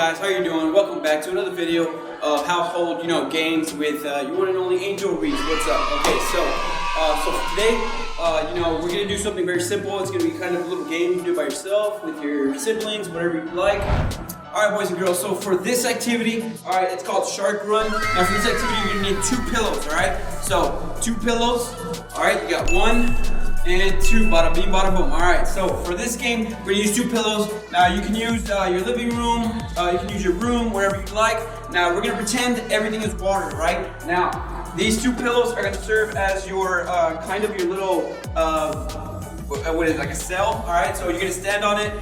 guys, how you doing? Welcome back to another video of household, games with your one and only Angel Reese. What's up? Okay, so for today, we're gonna do something very simple. It's gonna be kind of a little game you can do by yourself, with your siblings, whatever you like. All right, boys and girls, so for this activity, all right, it's called Shark Run. Now for this activity, you're gonna need 2 pillows, all right? So 2 pillows, all right, you got 1 and 2, bada bing, bada boom. All right, so for this game, we're gonna use 2 pillows. Now you can use your living room, you can use your room, wherever you like. Now we're gonna pretend everything is water, right? Now, these 2 pillows are gonna serve as your, kind of your little, what is it, like a cell, all right? So you're gonna stand on it.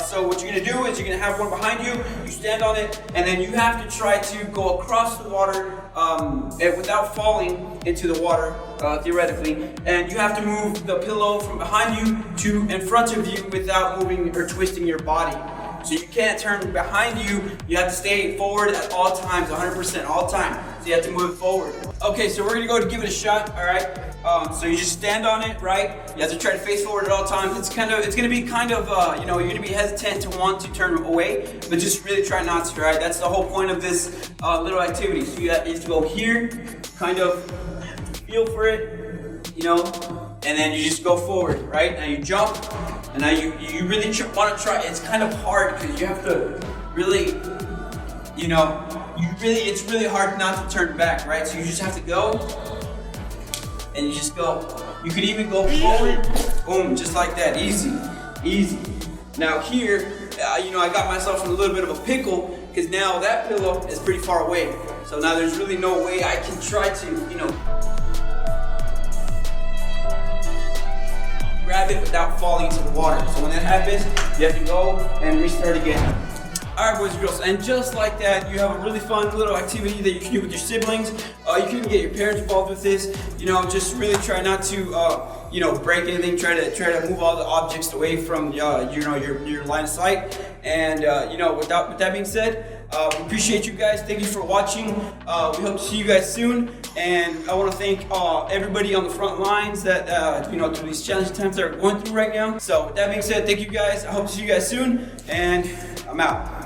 So what you're gonna do is you're gonna have one behind you, you stand on it, and then you have to try to go across the water without falling into the water, theoretically. And you have to move the pillow from behind you to in front of you without moving or twisting your body. So you can't turn behind you, you have to stay forward at all times, 100% all time. So you have to move forward. Okay, so we're gonna go to give it a shot, all right? So you just stand on it, right? You have to try to face forward at all times. It's gonna be kind of, you're gonna be hesitant to want to turn away, but just really try not to, right? That's the whole point of this little activity. So you have to go here, kind of feel for it, and then you just go forward, right? Now you jump, and now you really want to try. It's kind of hard because you have to really, it's really hard not to turn back, right? So you just have to go, and you just go. You could even go forward, boom, just like that, easy, easy. Now here, I got myself in a little bit of a pickle because now that pillow is pretty far away. So now there's really no way I can try to, grab it without falling into the water. So when that happens, you have to go and restart again. All right, boys and girls, and just like that, you have a really fun little activity that you can do with your siblings. You can even get your parents involved with this. Just really try not to, break anything. Try to move all the objects away from, your line of sight. And with that being said, we appreciate you guys. Thank you for watching. We hope to see you guys soon. And I want to thank everybody on the front lines that through these challenging times that we're going through right now. So with that being said, thank you guys. I hope to see you guys soon. And I'm out.